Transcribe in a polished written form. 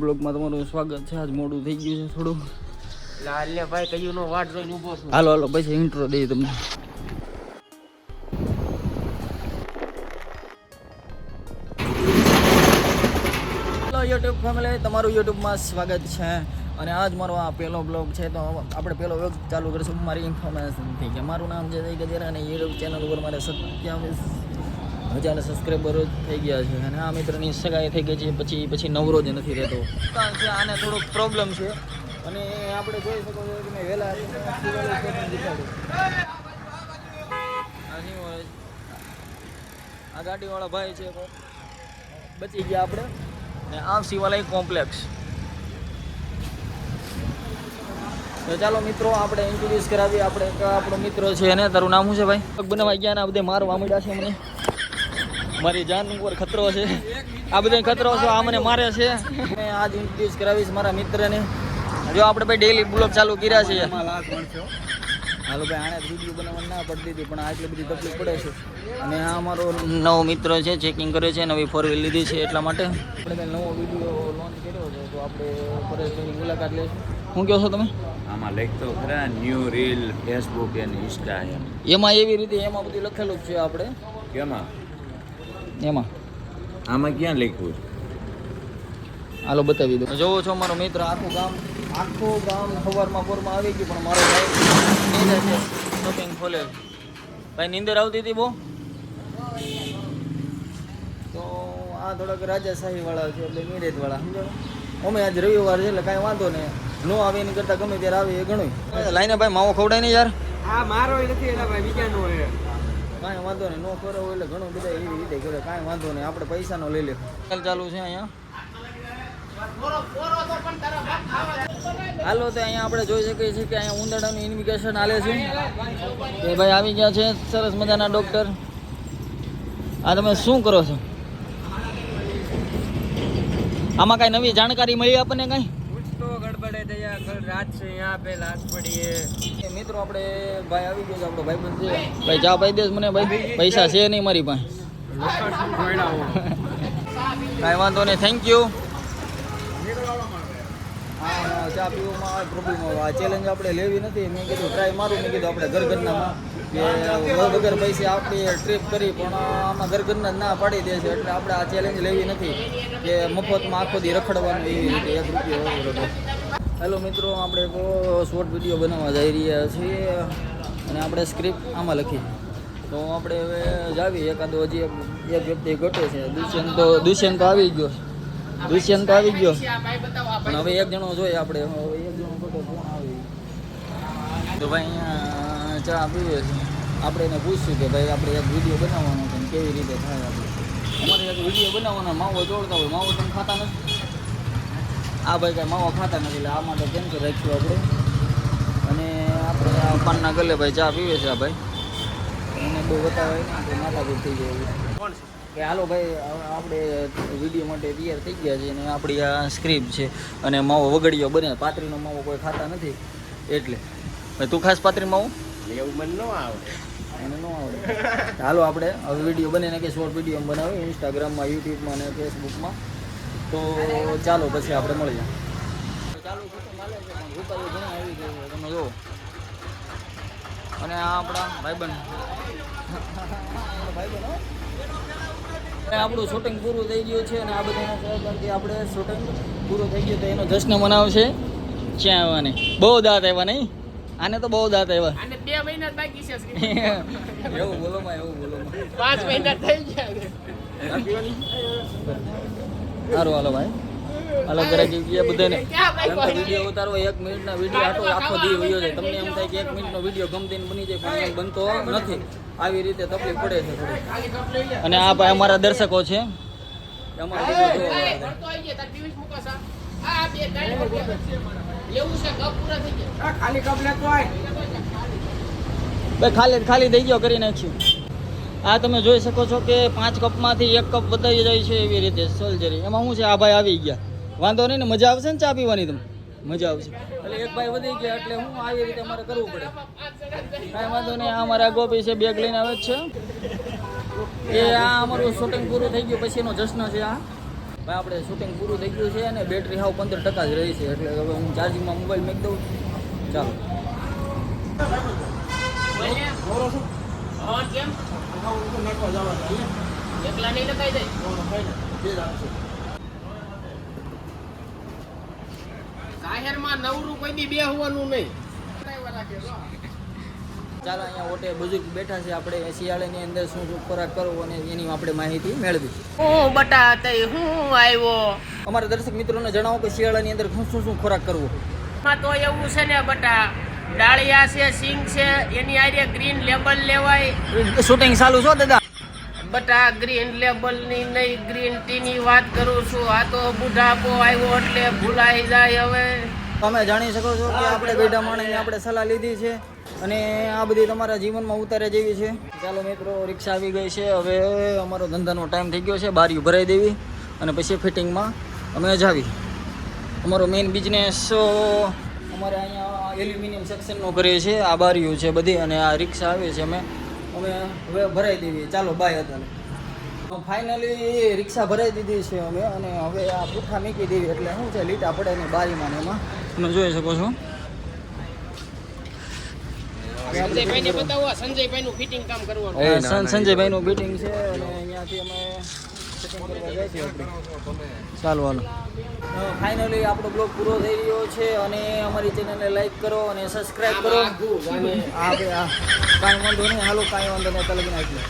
બ્લોગમાં તમારું સ્વાગત છે. આજ મોડું થઈ ગયું છે થોડું. લાલ્ય ભાઈ કયું નો વાટ જોઈને ઊભો છું. હાલો હાલો પછી ઇન્ટ્રો દઈએ તમને. હેલો યુટ્યુબ ફેમિલી, તમારું યુટ્યુબમાં સ્વાગત છે. અને આજ મારો આ પહેલો બ્લોગ છે, તો આપણે પહેલો બ્લોગ ચાલુ કરીશું મારી ઇન્ફોર્મેશનથી કે મારું નામ છે જય ગજેરા અને યુટ્યુબ ચેનલ ઉપર મારે 27,000 સબસ્ક્રાઈબરો થઈ ગયા છે. અને આ મિત્રની સગાઈ થઈ ગઈ છે, પછી નવરો જ નથી રહેતો. આને થોડોક પ્રોબ્લેમ છે અને આપણે જોઈ શકો છો કે મેં વહેલા આ ગાડીવાળા ભાઈ છે બચી ગયા આપણે. ને આ શિવાલય કોમ્પ્લેક્સ. તો ચાલો મિત્રો આપણે ઇન્ટ્રોડ્યુસ કરાવીએ. આપણે આપણો મિત્રો છે એને. તારું નામ શું છે ભાઈ? પગ બનાવવા ગયા ને આ બધે મારવા માંડ્યા છે મને. મારી જાન ઉપર ખતરો છે, આ બધો ખતરો છે, આ મને મારે છે. મેં આજ ઇન્ટ્રોડ્યુસ કરાવીશ મારા મિત્રને. જો આપણે ભાઈ ડેલી બ્લોગ ચાલુ કર્યા છે. હાલો ભાઈ, આને વિડીયો બનાવવા ના પડતી હતી પણ આટલી બધી તકલીફ પડે છે. અને આ અમારો નવો મિત્ર છે, ચેકિંગ કરે છે, નવી 4 વ્હીલ લીધી છે એટલા માટે. આપણે કંઈ નવો વિડીયો લોન્ચ કર્યો છે તો આપણે પરેશભાઈની મુલાકાત લઈશું. શું કહો છો તમે? આમાં લખતો ખરા ન્યૂ રીલ ફેસબુક અને ઇન્સ્ટા એમાં એવી રીતે એમાં બધું લખેલું જ છે. આપણે કેમાં એમાં આમાં ક્યાં લખ્યું? હાલો બતાવી દો. જોવો છો મારો મિત્ર આખું ગામ સવારમાં પોરમાં આવી ગયું, પણ મારો ભાઈ નીંદે છે, શોપિંગ ખોલે. ભાઈ નીંદર આવતી હતી બહુ. તો આ થોડાક રાજાશાહી વાળા છે એટલે નિરેત વાળા, સમજો. અમે આજ રવિવાર છે એટલે કાંઈ વાંધો નહીં. નો આવે એની કરતાં ગમે ત્યારે આવે એ ઘણું. લાઈને ભાઈ માવો ખવડાય નહીં યાર. આ મારો નથી એટલે ભાઈ બીજાનો હોય. કાંઈ વાંધો નહીં, નો ખવડાવો એટલે ઘણું બધા એવી રીતે કરે. કાંઈ વાંધો નહીં, આપણે પૈસાનો લઈ લે. ચાલુ છે અહીંયા. હાલો તો અહીંયા આપણે જોઈ શકીએ છીએ કે અહીંયા ઉંદરડાનું ઇન્વિગેશન હાલે છે. એ ભાઈ આવી ગયા છે સરસ મજાના ડૉક્ટર. આ તમે શું કરો છો? આમાં કાંઈ નવી જાણકારી મળી આપણને? કાંઈ ગડબડે થયા કલ રાત છે યહાં પે લાશ પડી હે. મિત્રો આપણે ભાઈ આવી ગયો છે, આપણો ભાઈબંધ છે. ભાઈ ચા પાઈ દેસ મને ભાઈ? પૈસા છે નહીં મારી પાસે. કાંઈ વાંધો નહીં, થેન્ક યુ. હા, ચા પીવામાં પ્રોબ્લેમ આવે. આ ચેલેન્જ આપણે લેવી નથી. મેં કીધું ટ્રાય મારું. મેં કીધું આપણે ઘરઘરનામાં કે વગર પૈસે આપણે ટ્રીપ કરી, પણ આમાં ઘરઘરના ના પાડી દે છે. એટલે આપણે આ ચેલેન્જ લેવી નથી કે મફતમાં આખો દી રખડવાનું એવી રીતે 1 રૂપિયો વગર. હેલો મિત્રો, આપણે એક શોર્ટ વિડીયો બનાવવા જઈ રહ્યા છીએ અને આપણે સ્ક્રિપ્ટ આમાં લખી. તો આપણે હવે જાવી. એકાદો હજી એક વ્યક્તિ ઘટે છે. દુષ્યંત તો આવી ગયો. પણ હવે એક જણો જોઈએ આપણે. હવે એક જણો ઘટે કોણ આવી. તો ભાઈ અહીંયા ચા પીવે છે. આપણે એને પૂછ્યું કે ભાઈ આપણે એક વિડીયો બનાવવાનો છે ને કેવી રીતે થાય. આપણે અમારે એક વિડીયો બનાવવાનો, માવો જોડતા હોય. માવો તમે ખાતા નથી? આ ભાઈ કાંઈ માવો ખાતા નથી એટલે આ માટે કેન્સલ રાખ્યું આપણે. અને આપણે આ પાનના ગલે ભાઈ ચા પીવે છે. આ ભાઈ એને બહુ બતાવે કે માથાકૂટ થઈ જાય કે હાલો ભાઈ આપણે વિડીયો માટે તૈયાર થઈ ગયા છે. અને આપણી આ સ્ક્રિપ્ટ છે અને માવો વગડિયો બને. પાતરીનો માવો કોઈ ખાતા નથી એટલે. ભાઈ તું ખાસ પાતરી માવો? એવું મને ન આવડે. એને ન આવડે. હાલો આપણે હવે વિડીયો બને કે શોર્ટ વિડીયો બનાવીએ ઇન્સ્ટાગ્રામમાં, યુટ્યુબમાં અને ફેસબુકમાં. તો ચાલો પછી આપણે મળીએ. ચાલુ શૂટિંગ ચાલે છે પણ રૂપારીઓ ઘણા આવી ગઈ છે, તમે જુઓ. અને આ આપણા ભાઈબંધ આપણું શૂટિંગ પૂરું થઈ ગયું છે અને આ બધાના સહકારથી આપણે શૂટિંગ પૂરું થઈ ગયું તો એનો જશ્ન મનાવશે. ક્યાં આવવાની બહુ દાંત આવ્યા નહીં? આને તો બહુ દાંત આવ્યા. આને 2 મહિના જ બાકી છે. એવું બોલો માં, એવું બોલો માં. 5 મહિના થઈ ગયા. સારું હાલો ભાઈ. હાલો ઘરે ગયા બધાને. વિડીયો ઉતારો 1 મિનિટના વિડીયો આખો દી વયો જાય. તમને એમ થાય કે 1 મિનિટનો વિડીયો ગમતી બની જાય, પણ એમ બનતો નથી. આવી રીતે તકલીફ પડે છે થોડી. અને આ ભાઈ અમારા દર્શકો છે. અમારા ખાલી થઈ ગયો, કરી નાખ્યું. આ તમે જોઈ શકો છો કે 5 કપમાંથી 1 કપ વધારી જાય છે એવી રીતે સર્જરી. એમાં શું છે, આ ભાઈ આવી ગયા. વાંધો નહીં ને, મજા આવશે ને ચા પીવાની? તમને મજા આવશે. એટલે 1 ભાઈ વધી ગયા એટલે હું આવી રીતે અમારે કરવું પડે. કાંઈ વાંધો નહીં. આ અમારા ગોપી છે, બેગ લઈને આવે જ છે. એ આ અમારું શૂટિંગ પૂરું થઈ ગયું પછી એનો જશ્ન છે. આ ભાઈ આપણે શૂટિંગ પૂરું થઈ ગયું છે અને બેટરી હાવ 15% જ રહી છે એટલે હવે હું ચાર્જિંગમાં મોબાઈલ મૂકી દઉં. ચાલો જાહેરમાં નવરું કોઈ દી બેહવાનું નહીં. ચાલો અહીંયા ઓટે બુઝુર્ગ બેઠા છે આપણે શિયાળાની અંદર શું શું ખોરાક કરવો અને એની આપણે માહિતી મેળવી. હું બટા તઈ હું આવ્યો. અમારા દર્શક મિત્રોને જણાવો કે શિયાળાની અંદર શું શું ખોરાક કરવો. માં તો એવું છે ને બટા, ડાળિયા છે, સિંગ છે, એની આરે ગ્રીન લેબલ લેવાય. શૂટિંગ ચાલુ છો દાદા? બટા ગ્રીન લેબલ ની નહીં, ગ્રીન ટી ની વાત કરું છું. આ તો બુઢાપો આવ્યો એટલે ભૂલાઈ જાય હવે. તમે જાણી શકો છો કે આપણે બેઠા માણસની આપણે સલાહ લીધી છે અને આ બધી તમારા જીવનમાં ઉતારે જેવી છે. ચાલો મિત્રો, રિક્ષા આવી ગઈ છે. હવે અમારો ધંધાનો ટાઈમ થઈ ગયો છે. બારીઓ ભરાઈ દેવી અને પછી ફિટિંગમાં અમે જાવી. અમારો મેઇન બિઝનેસ અમારે અહીંયા એલ્યુમિનિયમ સેક્શનનો કરીએ છીએ. આ બારીઓ છે બધી અને આ રિક્ષા આવે છે. અમે હવે ભરાઈ દેવી. ચાલો બાય હતા. ફાઇનલી રિક્ષા ભરાઈ દીધી છે અમે અને હવે આ પૂઠા મૂકી દેવી એટલે શું છે લીટા પડે ને બારીમાં ને એમાં તમે જોઈ શકો છો. સંજયભાઈને બતાવો, સંજયભાઈનું ફિટિંગ કામ કરવાનું. સંજયભાઈનું મીટિંગ છે અને અહીંયાથી અમે સેટિંગ કરવા જાય છે આપણે. ચાલો હાલો. ફાઇનલી આપણો બ્લોગ પૂરો થઈ રહ્યો છે અને અમારી ચેનલને લાઈક કરો અને સબસ્ક્રાઈબ કરો. હા ભાઈ હા, કાંઈ વાંધો નહીં. હાલો, કાંઈ વાંધો નહીં. તલગી નાખીએ.